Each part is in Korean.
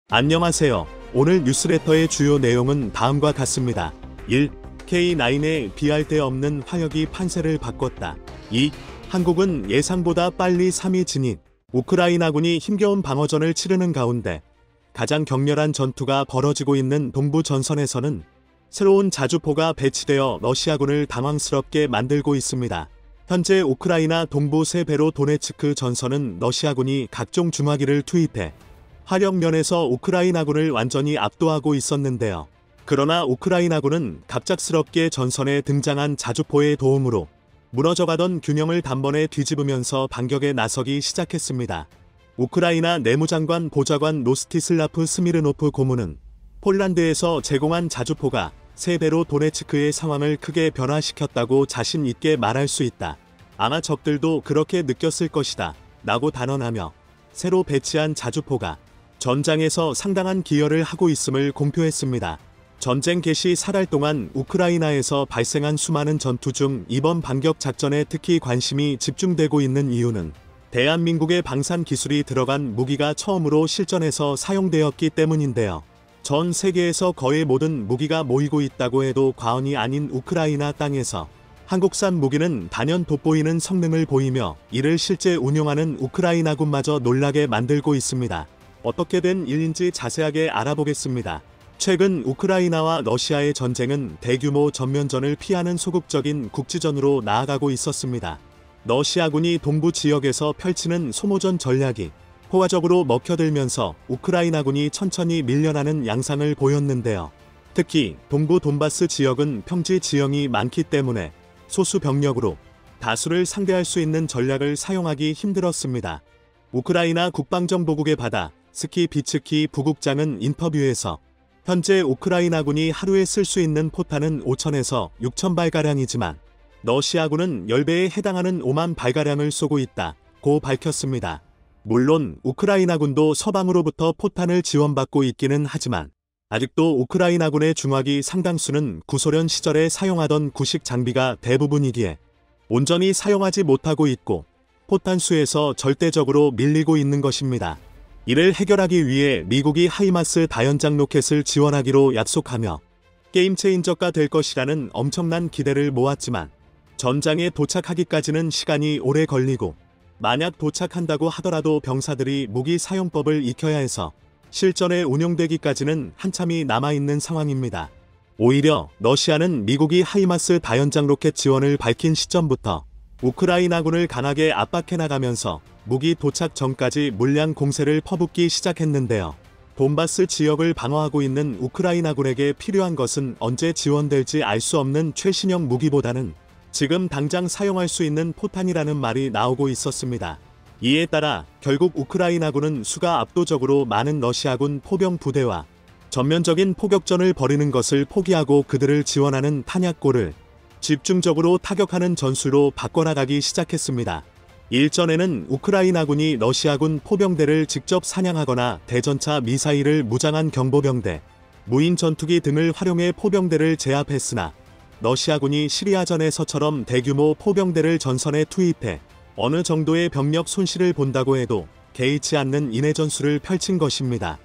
안녕하세요. 오늘 뉴스레터의 주요 내용은 다음과 같습니다. 1. K9의 비할 데 없는 화력이 판세를 바꿨다. 2. 한국은 예상보다 빨리 3위 진입. 우크라이나군이 힘겨운 방어전을 치르는 가운데 가장 격렬한 전투가 벌어지고 있는 동부 전선에서는 새로운 자주포가 배치되어 러시아군을 당황스럽게 만들고 있습니다. 현재 우크라이나 동부 세베로도네츠크 전선은 러시아군이 각종 중화기를 투입해 화력면에서 우크라이나군을 완전히 압도하고 있었는데요. 그러나 우크라이나군은 갑작스럽게 전선에 등장한 자주포의 도움으로 무너져가던 균형을 단번에 뒤집으면서 반격에 나서기 시작했습니다. 우크라이나 내무장관 보좌관 로스티슬라프 스미르노프 고문은 폴란드에서 제공한 자주포가 세베로도네츠크의 상황을 크게 변화시켰다고 자신 있게 말할 수 있다. 아마 적들도 그렇게 느꼈을 것이다 라고 단언하며 새로 배치한 자주포가 전장에서 상당한 기여를 하고 있음을 공표했습니다. 전쟁 개시 4달 동안 우크라이나에서 발생한 수많은 전투 중 이번 반격 작전에 특히 관심이 집중되고 있는 이유는 대한민국의 방산 기술이 들어간 무기가 처음으로 실전에서 사용되었기 때문인데요. 전 세계에서 거의 모든 무기가 모이고 있다고 해도 과언이 아닌 우크라이나 땅에서 한국산 무기는 단연 돋보이는 성능을 보이며 이를 실제 운용하는 우크라이나군마저 놀라게 만들고 있습니다. 어떻게 된 일인지 자세하게 알아보겠습니다. 최근 우크라이나와 러시아의 전쟁은 대규모 전면전을 피하는 소극적인 국지전으로 나아가고 있었습니다. 러시아군이 동부 지역에서 펼치는 소모전 전략이 포화적으로 먹혀들면서 우크라이나군이 천천히 밀려나는 양상을 보였는데요. 특히 동부 돈바스 지역은 평지 지형이 많기 때문에 소수 병력으로 다수를 상대할 수 있는 전략을 사용하기 힘들었습니다. 우크라이나 국방정보국의 바다 스키비츠키 부국장은 인터뷰에서 현재 우크라이나군이 하루에 쓸 수 있는 포탄은 5,000에서 6,000발가량이지만 러시아군은 10배에 해당하는 5만 발가량을 쏘고 있다고 밝혔습니다. 물론 우크라이나군도 서방으로부터 포탄을 지원받고 있기는 하지만 아직도 우크라이나군의 중화기 상당수는 구소련 시절에 사용하던 구식 장비가 대부분이기에 온전히 사용하지 못하고 있고 포탄 수에서 절대적으로 밀리고 있는 것입니다. 이를 해결하기 위해 미국이 하이마스 다연장 로켓을 지원하기로 약속하며 게임 체인저가 될 것이라는 엄청난 기대를 모았지만 전장에 도착하기까지는 시간이 오래 걸리고 만약 도착한다고 하더라도 병사들이 무기 사용법을 익혀야 해서 실전에 운용되기까지는 한참이 남아있는 상황입니다. 오히려 러시아는 미국이 하이마스 다연장 로켓 지원을 밝힌 시점부터 우크라이나군을 강하게 압박해 나가면서 무기 도착 전까지 물량 공세를 퍼붓기 시작했는데요. 돈바스 지역을 방어하고 있는 우크라이나군에게 필요한 것은 언제 지원될지 알 수 없는 최신형 무기보다는 지금 당장 사용할 수 있는 포탄이라는 말이 나오고 있었습니다. 이에 따라 결국 우크라이나군은 수가 압도적으로 많은 러시아군 포병 부대와 전면적인 포격전을 벌이는 것을 포기하고 그들을 지원하는 탄약고를 집중적으로 타격하는 전술로 바꿔나가기 시작했습니다. 일전에는 우크라이나군이 러시아군 포병대를 직접 사냥하거나 대전차 미사일을 무장한 경보병대, 무인 전투기 등을 활용해 포병대를 제압했으나 러시아군이 시리아전에서처럼 대규모 포병대를 전선에 투입해 어느 정도의 병력 손실을 본다고 해도 개의치 않는 인해 전술을 펼친 것입니다.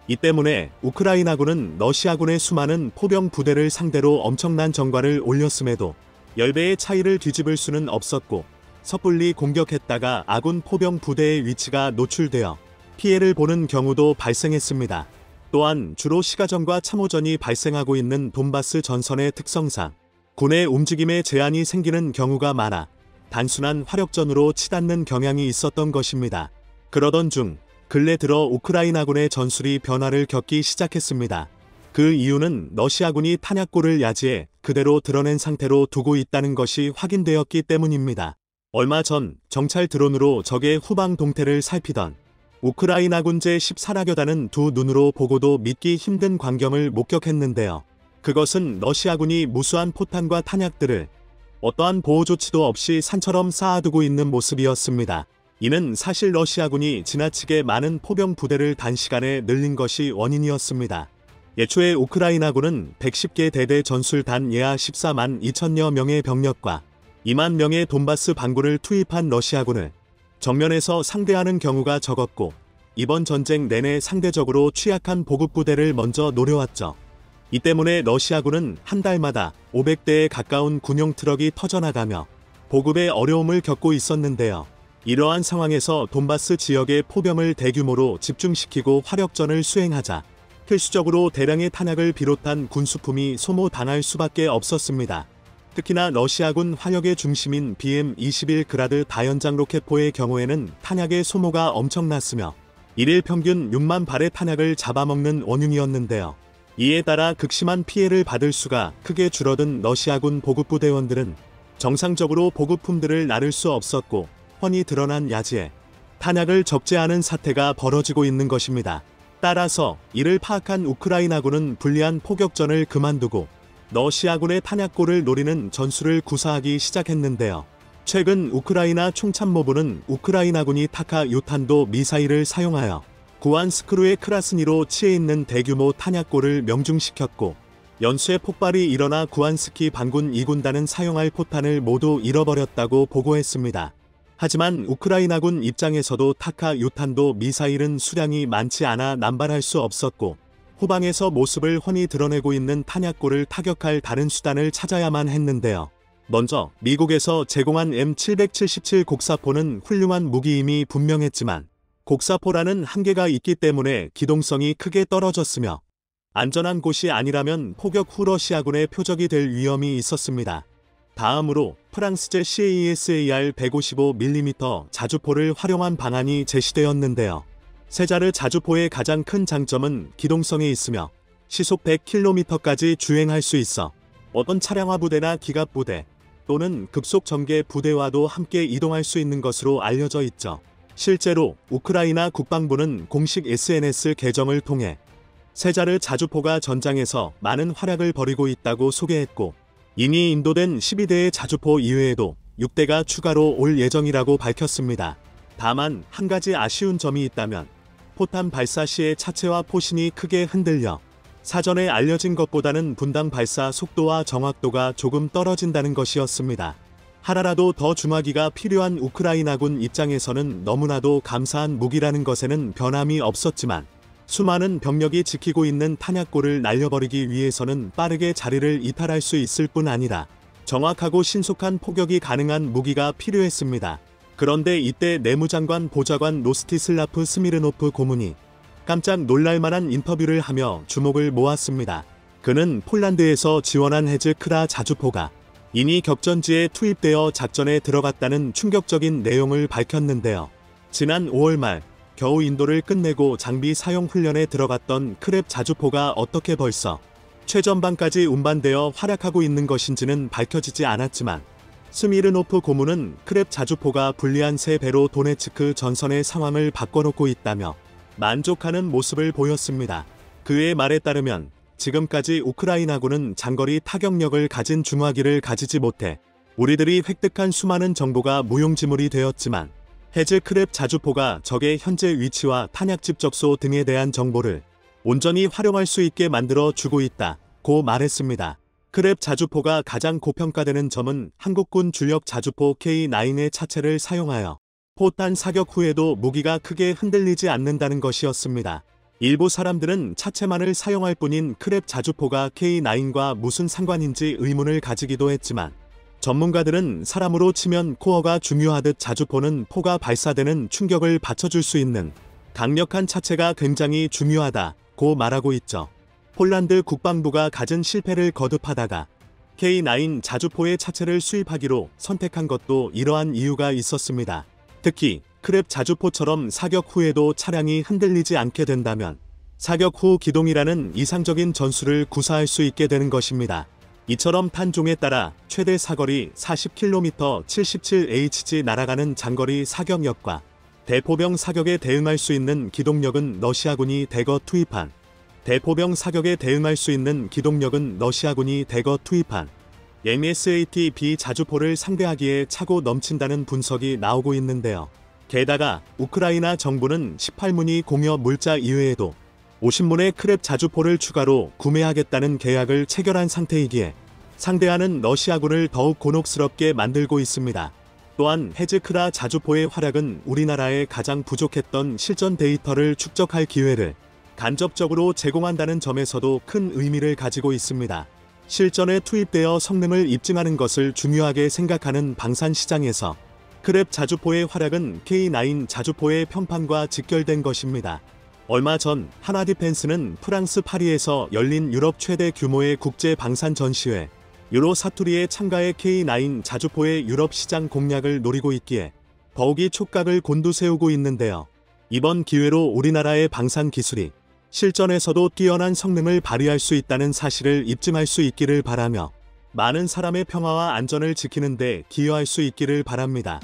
이 때문에 우크라이나군은 러시아군의 수많은 포병 부대를 상대로 엄청난 전과를 올렸음에도 10배의 차이를 뒤집을 수는 없었고 섣불리 공격했다가 아군 포병 부대의 위치가 노출되어 피해를 보는 경우도 발생했습니다. 또한 주로 시가전과 참호전이 발생하고 있는 돈바스 전선의 특성상 군의 움직임에 제한이 생기는 경우가 많아 단순한 화력전으로 치닫는 경향이 있었던 것입니다. 그러던 중 근래 들어 우크라이나군의 전술이 변화를 겪기 시작했습니다. 그 이유는 러시아군이 탄약고를 야지해 그대로 드러낸 상태로 두고 있다는 것이 확인되었기 때문입니다. 얼마 전 정찰 드론으로 적의 후방 동태를 살피던 우크라이나군 제14라교단은 두 눈으로 보고도 믿기 힘든 광경을 목격했는데요. 그것은 러시아군이 무수한 포탄과 탄약들을 어떠한 보호 조치도 없이 산처럼 쌓아두고 있는 모습이었습니다. 이는 사실 러시아군이 지나치게 많은 포병 부대를 단시간에 늘린 것이 원인이었습니다. 예초에 우크라이나군은 110개 대대 전술단 예하 14만 2천여 명의 병력과 2만 명의 돈바스 반군을 투입한 러시아군을 정면에서 상대하는 경우가 적었고 이번 전쟁 내내 상대적으로 취약한 보급부대를 먼저 노려왔죠. 이 때문에 러시아군은 한 달마다 500대에 가까운 군용 트럭이 터져나가며 보급에 어려움을 겪고 있었는데요. 이러한 상황에서 돈바스 지역의 포병을 대규모로 집중시키고 화력전을 수행하자 필수적으로 대량의 탄약을 비롯한 군수품이 소모당할 수밖에 없었습니다. 특히나 러시아군 화력의 중심인 BM-21 그라드 다연장 로켓포의 경우에는 탄약의 소모가 엄청났으며 일일 평균 6만 발의 탄약을 잡아먹는 원흉이었는데요. 이에 따라 극심한 피해를 받을 수가 크게 줄어든 러시아군 보급부대원들은 정상적으로 보급품들을 나를 수 없었고 훤히 드러난 야지에 탄약을 적재하는 사태가 벌어지고 있는 것입니다. 따라서 이를 파악한 우크라이나군은 불리한 포격전을 그만두고 러시아군의 탄약고를 노리는 전술을 구사하기 시작했는데요. 최근 우크라이나 총참모부는 우크라이나군이 타카 요탄도 미사일을 사용하여 구안스크루의 크라스니로 치에 있는 대규모 탄약고를 명중시켰고 연쇄 폭발이 일어나 구안스키 반군 2군단은 사용할 포탄을 모두 잃어버렸다고 보고했습니다. 하지만 우크라이나군 입장에서도 타카 요탄도 미사일은 수량이 많지 않아 남발할 수 없었고 후방에서 모습을 훤히 드러내고 있는 탄약고를 타격할 다른 수단을 찾아야만 했는데요. 먼저 미국에서 제공한 M777 곡사포는 훌륭한 무기임이 분명했지만 곡사포라는 한계가 있기 때문에 기동성이 크게 떨어졌으며 안전한 곳이 아니라면 포격 후 러시아군의 표적이 될 위험이 있었습니다. 다음으로 프랑스제 CASAR 155mm 자주포를 활용한 방안이 제시되었는데요. 세자르 자주포의 가장 큰 장점은 기동성에 있으며 시속 100km까지 주행할 수 있어 어떤 차량화 부대나 기갑 부대 또는 급속 전개 부대와도 함께 이동할 수 있는 것으로 알려져 있죠. 실제로 우크라이나 국방부는 공식 SNS 계정을 통해 세자르 자주포가 전장에서 많은 활약을 벌이고 있다고 소개했고 이미 인도된 12대의 자주포 이외에도 6대가 추가로 올 예정이라고 밝혔습니다. 다만 한 가지 아쉬운 점이 있다면 포탄 발사 시의 차체와 포신이 크게 흔들려 사전에 알려진 것보다는 분당 발사 속도와 정확도가 조금 떨어진다는 것이었습니다. 하나라도 더 중화기가 필요한 우크라이나군 입장에서는 너무나도 감사한 무기라는 것에는 변함이 없었지만 수많은 병력이 지키고 있는 탄약고를 날려버리기 위해서는 빠르게 자리를 이탈할 수 있을 뿐 아니라 정확하고 신속한 포격이 가능한 무기가 필요했습니다. 그런데 이때 내무장관 보좌관 로스티슬라프 스미르노프 고문이 깜짝 놀랄만한 인터뷰를 하며 주목을 모았습니다. 그는 폴란드에서 지원한 헤즈크라 자주포가 이미 격전지에 투입되어 작전에 들어갔다는 충격적인 내용을 밝혔는데요. 지난 5월 말 겨우 인도를 끝내고 장비 사용 훈련에 들어갔던 크랩 자주포가 어떻게 벌써 최전방까지 운반되어 활약하고 있는 것인지는 밝혀지지 않았지만 스미르노프 고문은 크랩 자주포가 불리한 3배로 도네츠크 전선의 상황을 바꿔놓고 있다며 만족하는 모습을 보였습니다. 그의 말에 따르면 지금까지 우크라이나군은 장거리 타격력을 가진 중화기를 가지지 못해 우리들이 획득한 수많은 정보가 무용지물이 되었지만 헤즈크랩 자주포가 적의 현재 위치와 탄약 집적소 등에 대한 정보를 온전히 활용할 수 있게 만들어 주고 있다고 말했습니다. 크랩 자주포가 가장 고평가되는 점은 한국군 주력 자주포 K9의 차체를 사용하여 포탄 사격 후에도 무기가 크게 흔들리지 않는다는 것이었습니다. 일부 사람들은 차체만을 사용할 뿐인 크랩 자주포가 K9과 무슨 상관인지 의문을 가지기도 했지만 전문가들은 사람으로 치면 코어가 중요하듯 자주포는 포가 발사되는 충격을 받쳐줄 수 있는 강력한 차체가 굉장히 중요하다고 말하고 있죠. 폴란드 국방부가 갖은 실패를 거듭하다가 K9 자주포의 차체를 수입하기로 선택한 것도 이러한 이유가 있었습니다. 특히 크랩 자주포처럼 사격 후에도 차량이 흔들리지 않게 된다면 사격 후 기동이라는 이상적인 전술을 구사할 수 있게 되는 것입니다. 이처럼 탄종에 따라 최대 사거리 40km 77Hg 날아가는 장거리 사격력과 대포병 사격에 대응할 수 있는 기동력은 러시아군이 대거 투입한 MSAT-B 자주포를 상대하기에 차고 넘친다는 분석이 나오고 있는데요. 게다가 우크라이나 정부는 18문의 공여 물자 이외에도 50문의 크랩 자주포를 추가로 구매하겠다는 계약을 체결한 상태이기에 상대하는 러시아군을 더욱 곤혹스럽게 만들고 있습니다. 또한 헤즈크라 자주포의 활약은 우리나라에 가장 부족했던 실전 데이터를 축적할 기회를 간접적으로 제공한다는 점에서도 큰 의미를 가지고 있습니다. 실전에 투입되어 성능을 입증하는 것을 중요하게 생각하는 방산 시장에서 크랩 자주포의 활약은 K9 자주포의 평판과 직결된 것입니다. 얼마 전 하나디펜스는 프랑스 파리에서 열린 유럽 최대 규모의 국제 방산 전시회 유로 사투리에 참가해 K9 자주포의 유럽 시장 공략을 노리고 있기에 더욱이 촉각을 곤두세우고 있는데요. 이번 기회로 우리나라의 방산 기술이 실전에서도 뛰어난 성능을 발휘할 수 있다는 사실을 입증할 수 있기를 바라며 많은 사람의 평화와 안전을 지키는 데 기여할 수 있기를 바랍니다.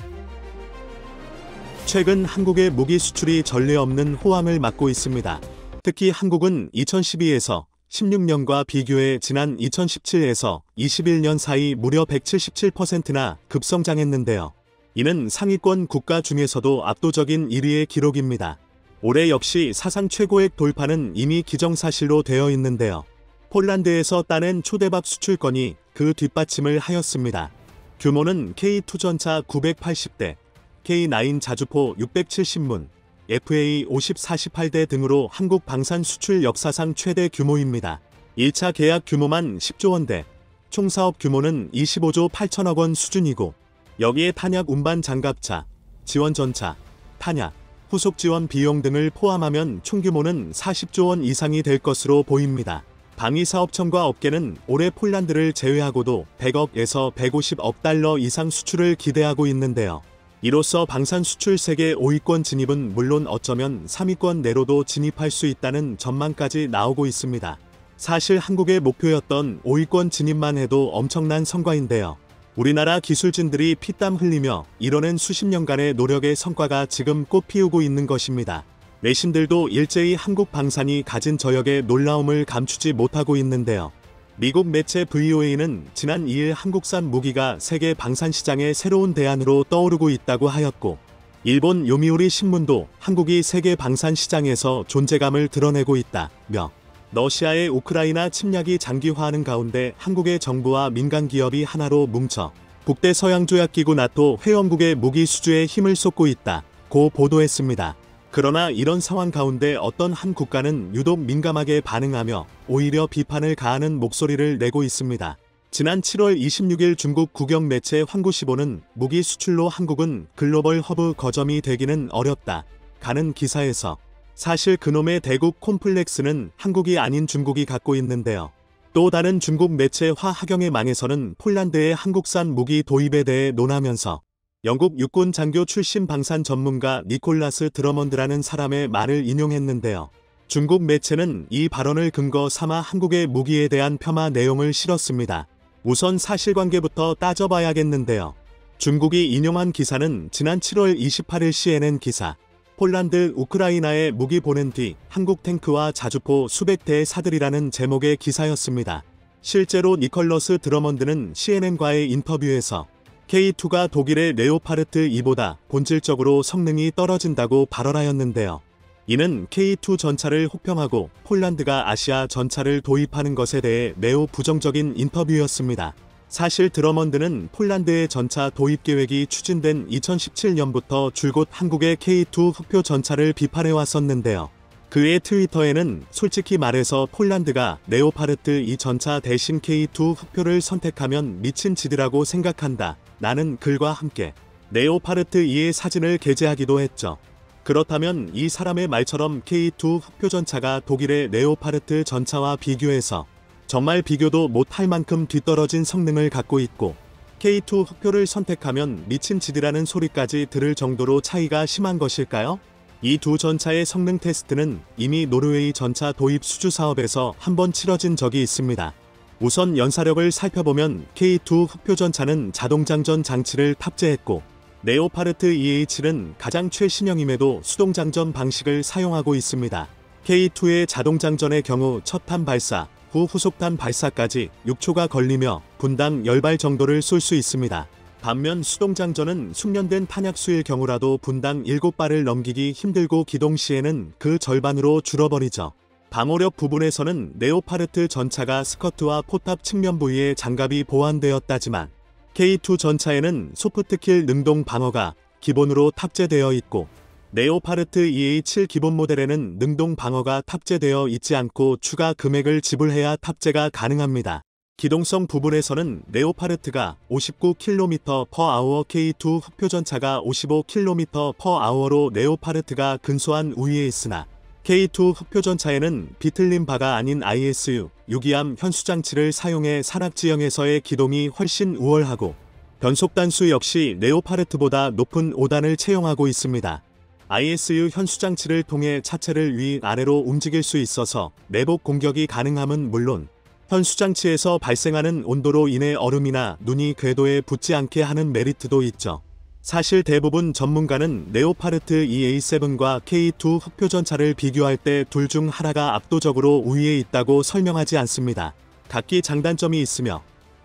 최근 한국의 무기 수출이 전례 없는 호황을 맞고 있습니다. 특히 한국은 2012에서 16년과 비교해 지난 2017에서 21년 사이 무려 177%나 급성장했는데요. 이는 상위권 국가 중에서도 압도적인 1위의 기록입니다. 올해 역시 사상 최고액 돌파는 이미 기정사실로 되어 있는데요. 폴란드에서 따낸 초대박 수출건이 그 뒷받침을 하였습니다. 규모는 K2 전차 980대, K9 자주포 670문, FA 50-48대 등으로 한국 방산 수출 역사상 최대 규모입니다. 1차 계약 규모만 10조 원대, 총 사업 규모는 25조 8천억 원 수준이고 여기에 탄약 운반 장갑차, 지원 전차, 탄약, 후속 지원 비용 등을 포함하면 총 규모는 40조 원 이상이 될 것으로 보입니다. 방위사업청과 업계는 올해 폴란드를 제외하고도 100억에서 150억 달러 이상 수출을 기대하고 있는데요. 이로써 방산 수출 세계 5위권 진입은 물론 어쩌면 3위권 내로도 진입할 수 있다는 전망까지 나오고 있습니다. 사실 한국의 목표였던 5위권 진입만 해도 엄청난 성과인데요. 우리나라 기술진들이 피땀 흘리며 이뤄낸 수십 년간의 노력의 성과가 지금 꽃피우고 있는 것입니다. 외신들도 일제히 한국 방산이 가진 저역의 놀라움을 감추지 못하고 있는데요. 미국 매체 VOA는 지난 2일 한국산 무기가 세계 방산 시장의 새로운 대안으로 떠오르고 있다고 하였고, 일본 요미우리 신문도 한국이 세계 방산 시장에서 존재감을 드러내고 있다며 러시아의 우크라이나 침략이 장기화하는 가운데 한국의 정부와 민간 기업이 하나로 뭉쳐 북대서양조약기구 나토 회원국의 무기 수주에 힘을 쏟고 있다고 보도했습니다. 그러나 이런 상황 가운데 어떤 한 국가는 유독 민감하게 반응하며 오히려 비판을 가하는 목소리를 내고 있습니다. 지난 7월 26일 중국 국영 매체 환구시보는 무기 수출로 한국은 글로벌 허브 거점이 되기는 어렵다 가는 기사에서 사실 그놈의 대국 콤플렉스는 한국이 아닌 중국이 갖고 있는데요. 또 다른 중국 매체 화하경의 망에서는 폴란드의 한국산 무기 도입에 대해 논하면서 영국 육군 장교 출신 방산 전문가 니콜라스 드러먼드라는 사람의 말을 인용했는데요. 중국 매체는 이 발언을 근거 삼아 한국의 무기에 대한 폄하 내용을 실었습니다. 우선 사실관계부터 따져봐야겠는데요. 중국이 인용한 기사는 지난 7월 28일 CNN 기사, 폴란드, 우크라이나에 무기 보낸 뒤 한국 탱크와 자주포 수백 대의 사들이라는 제목의 기사였습니다. 실제로 니콜러스 드러먼드는 CNN과의 인터뷰에서 K2가 독일의 레오파르트 2보다 본질적으로 성능이 떨어진다고 발언하였는데요. 이는 K2 전차를 혹평하고 폴란드가 아시아 전차를 도입하는 것에 대해 매우 부정적인 인터뷰였습니다. 사실 드러먼드는 폴란드의 전차 도입 계획이 추진된 2017년부터 줄곧 한국의 K2 흑표 전차를 비판해 왔었는데요. 그의 트위터에는 솔직히 말해서 폴란드가 레오파르트 2 전차 대신 K2 흑표를 선택하면 미친 짓이라고 생각한다. 라는 글과 함께 레오파르트 2의 사진을 게재하기도 했죠. 그렇다면 이 사람의 말처럼 K2 흑표 전차가 독일의 레오파르트 전차와 비교해서 정말 비교도 못할 만큼 뒤떨어진 성능을 갖고 있고 K2 흑표를 선택하면 미친 짓이라는 소리까지 들을 정도로 차이가 심한 것일까요? 이 두 전차의 성능 테스트는 이미 노르웨이 전차 도입 수주 사업에서 한번 치러진 적이 있습니다. 우선 연사력을 살펴보면 K2 흑표 전차는 자동장전 장치를 탑재했고 레오파르트 EH는 가장 최신형임에도 수동장전 방식을 사용하고 있습니다. K2의 자동장전의 경우 첫 탄 발사, 후 후속탄 발사까지 6초가 걸리며 분당 10발 정도를 쏠 수 있습니다. 반면 수동장전은 숙련된 탄약수일 경우라도 분당 7발을 넘기기 힘들고 기동 시에는 그 절반으로 줄어버리죠. 방호력 부분에서는 레오파르트 전차가 스커트와 포탑 측면 부위에 장갑이 보완되었다지만 K2 전차에는 소프트킬 능동 방어가 기본으로 탑재되어 있고 네오파르트 EA7 기본 모델에는 능동 방어가 탑재되어 있지 않고 추가 금액을 지불해야 탑재가 가능합니다. 기동성 부분에서는 네오파르트가 59km/h, K2 흑표전차가 55km/h로 네오파르트가 근소한 우위에 있으나 K2 흑표전차에는 비틀린 바가 아닌 ISU 유기암 현수장치를 사용해 산악지형에서의 기동이 훨씬 우월하고 변속 단수 역시 네오파르트보다 높은 5단을 채용하고 있습니다. ISU 현수장치를 통해 차체를 위아래로 움직일 수 있어서 내복 공격이 가능함은 물론 현수장치에서 발생하는 온도로 인해 얼음이나 눈이 궤도에 붙지 않게 하는 메리트도 있죠. 사실 대부분 전문가는 네오파르트 EA7과 K2 흑표전차를 비교할 때 둘 중 하나가 압도적으로 우위에 있다고 설명하지 않습니다. 각기 장단점이 있으며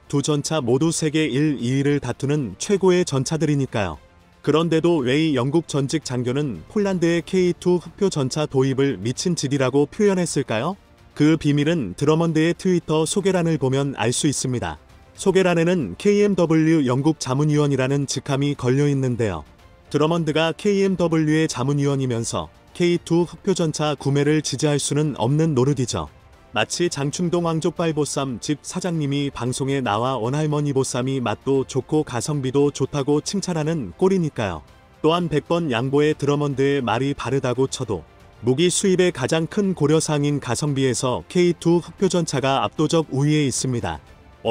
두 전차 모두 세계 1, 2위를 다투는 최고의 전차들이니까요. 그런데도 왜 영국 전직 장교는 폴란드의 K2 흑표전차 도입을 미친 짓이라고 표현했을까요? 그 비밀은 드러먼드의 트위터 소개란을 보면 알 수 있습니다. 소개란에는 KMW 영국 자문위원이라는 직함이 걸려 있는데요. 드러먼드가 KMW의 자문위원이면서 K2 흑표전차 구매를 지지할 수는 없는 노릇이죠. 마치 장충동 왕족발 보쌈 집 사장님이 방송에 나와 원할머니 보쌈이 맛도 좋고 가성비도 좋다고 칭찬하는 꼴이니까요. 또한 100번 양보해 드러먼드의 말이 바르다고 쳐도 무기 수입의 가장 큰 고려사항인 가성비에서 K2 흑표전차가 압도적 우위에 있습니다.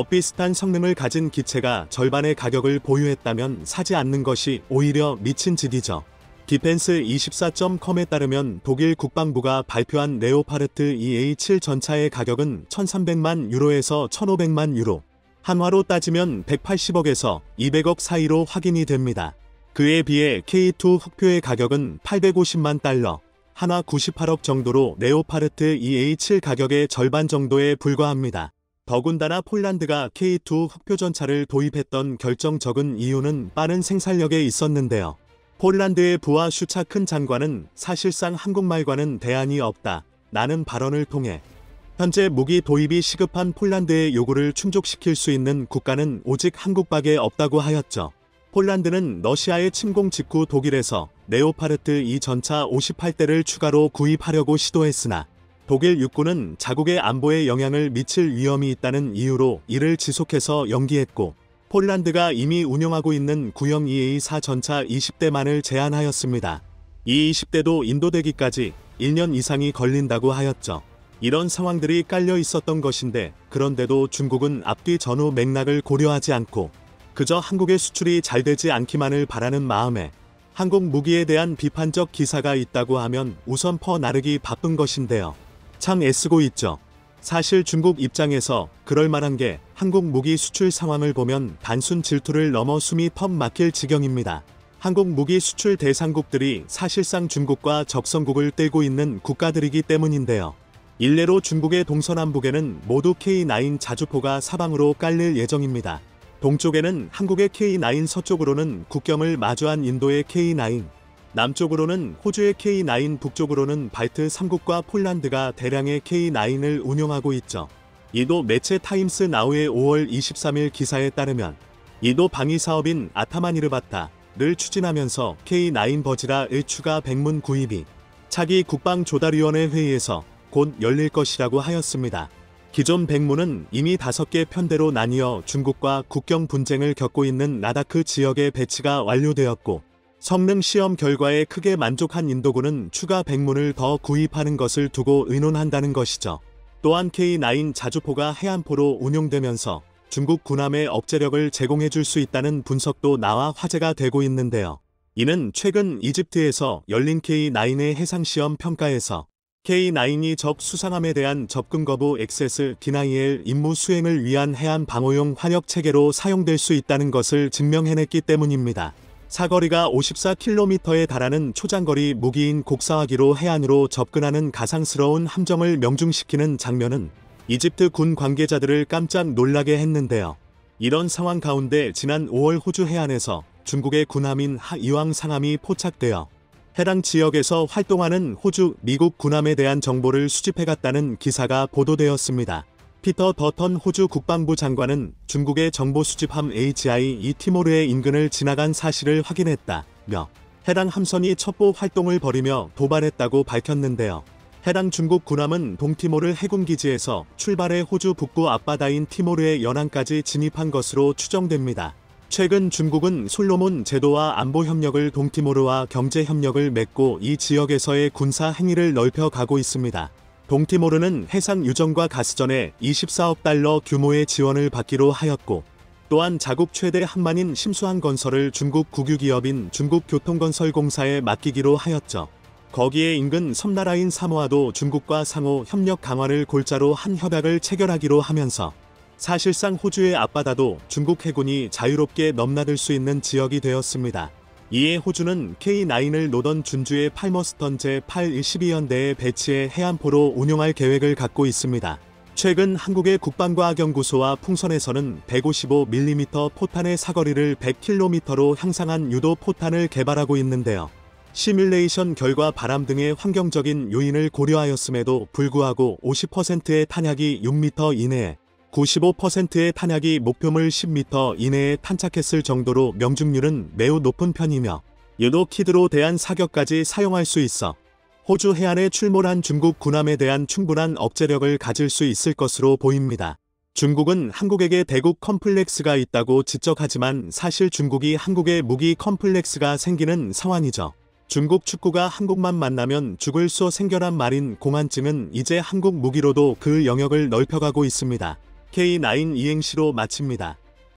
비슷한 성능을 가진 기체가 절반의 가격을 보유했다면 사지 않는 것이 오히려 미친 짓이죠. 디펜스24.com에 따르면 독일 국방부가 발표한 네오파르트 EA7 전차의 가격은 1,300만 유로에서 1,500만 유로, 한화로 따지면 180억에서 200억 사이로 확인이 됩니다. 그에 비해 K2 흑표의 가격은 850만 달러, 한화 98억 정도로 네오파르트 EA7 가격의 절반 정도에 불과합니다. 더군다나 폴란드가 K2 흑표전차를 도입했던 결정적인 이유는 빠른 생산력에 있었는데요. 폴란드의 부하 슈차큰 장관은 사실상 한국말과는 대안이 없다 라는 발언을 통해 현재 무기 도입이 시급한 폴란드의 요구를 충족시킬 수 있는 국가는 오직 한국밖에 없다고 하였죠. 폴란드는 러시아의 침공 직후 독일에서 네오파르트 2 전차 58대를 추가로 구입하려고 시도했으나 독일 육군은 자국의 안보에 영향을 미칠 위험이 있다는 이유로 이를 지속해서 연기했고 폴란드가 이미 운용하고 있는 구형 EA4 전차 20대만을 제한하였습니다. 이 20대도 인도되기까지 1년 이상이 걸린다고 하였죠. 이런 상황들이 깔려 있었던 것인데 그런데도 중국은 앞뒤 전후 맥락을 고려하지 않고 그저 한국의 수출이 잘 되지 않기만을 바라는 마음에 한국 무기에 대한 비판적 기사가 있다고 하면 우선 퍼나르기 바쁜 것인데요. 참 애쓰고 있죠. 사실 중국 입장에서 그럴 만한 게 한국 무기 수출 상황을 보면 단순 질투를 넘어 숨이 턱 막힐 지경입니다. 한국 무기 수출 대상국들이 사실상 중국과 적성국을 떼고 있는 국가들이기 때문인데요. 일례로 중국의 동서남북에는 모두 K9 자주포가 사방으로 깔릴 예정입니다. 동쪽에는 한국의 K9, 서쪽으로는 국경을 마주한 인도의 K9, 남쪽으로는 호주의 K9, 북쪽으로는 발트 3국과 폴란드가 대량의 K9을 운용하고 있죠. 이도 매체 타임스 나우의 5월 23일 기사에 따르면 이도 방위 사업인 아타마니르바타를 추진하면서 K9 버지라의 추가 백문 구입이 차기 국방조달위원회 회의에서 곧 열릴 것이라고 하였습니다. 기존 백문은 이미 5개 편대로 나뉘어 중국과 국경 분쟁을 겪고 있는 라다크 지역에 배치가 완료되었고 성능 시험 결과에 크게 만족한 인도군은 추가 백문을 더 구입하는 것을 두고 의논한다는 것이죠. 또한 K9 자주포가 해안포로 운용되면서 중국 군함에 억제력을 제공해 줄 수 있다는 분석도 나와 화제가 되고 있는데요. 이는 최근 이집트에서 열린 K9의 해상시험 평가에서 K9이 적 수상함에 대한 접근 거부 액세스 디나이엘 임무 수행을 위한 해안 방어용 환역 체계로 사용될 수 있다는 것을 증명해냈기 때문입니다. 사거리가 54km에 달하는 초장거리 무기인 곡사화기로 해안으로 접근하는 가상스러운 함정을 명중시키는 장면은 이집트 군 관계자들을 깜짝 놀라게 했는데요. 이런 상황 가운데 지난 5월 호주 해안에서 중국의 군함인 이왕 상함이 포착되어 해당 지역에서 활동하는 호주, 미국 군함에 대한 정보를 수집해갔다는 기사가 보도되었습니다. 피터 더턴 호주 국방부 장관은 중국의 정보 수집함 HI-2 티모르의 인근을 지나간 사실을 확인했다며 해당 함선이 첩보 활동을 벌이며 도발했다고 밝혔는데요. 해당 중국 군함은 동티모르 해군기지에서 출발해 호주 북부 앞바다인 티모르의 연안까지 진입한 것으로 추정됩니다. 최근 중국은 솔로몬 제도와 안보 협력을 동티모르와 경제 협력을 맺고 이 지역에서의 군사 행위를 넓혀가고 있습니다. 동티모르는 해상 유정과 가스전에 24억 달러 규모의 지원을 받기로 하였고 또한 자국 최대 항만인 심수항 건설을 중국 국유기업인 중국교통건설공사에 맡기기로 하였죠. 거기에 인근 섬나라인 사모아도 중국과 상호 협력 강화를 골자로 한 협약을 체결하기로 하면서 사실상 호주의 앞바다도 중국 해군이 자유롭게 넘나들 수 있는 지역이 되었습니다. 이에 호주는 K9을 노던 준주의 팔머스턴 제812연대에 배치해 해안포로 운용할 계획을 갖고 있습니다. 최근 한국의 국방과학연구소와 풍선에서는 155mm 포탄의 사거리를 100km로 향상한 유도 포탄을 개발하고 있는데요. 시뮬레이션 결과 바람 등의 환경적인 요인을 고려하였음에도 불구하고 50%의 탄약이 6m 이내에 95%의 탄약이 목표물 10m 이내에 탄착했을 정도로 명중률은 매우 높은 편이며 유도 키드로 대한 사격까지 사용할 수 있어 호주 해안에 출몰한 중국 군함에 대한 충분한 억제력을 가질 수 있을 것으로 보입니다. 중국은 한국에게 대국 컴플렉스가 있다고 지적하지만 사실 중국이 한국에 무기 컴플렉스가 생기는 상황이죠. 중국 축구가 한국만 만나면 죽을 소 생겨난 말인 공안증은 이제 한국 무기로도 그 영역을 넓혀가고 있습니다. K9 이행시로 마칩니다.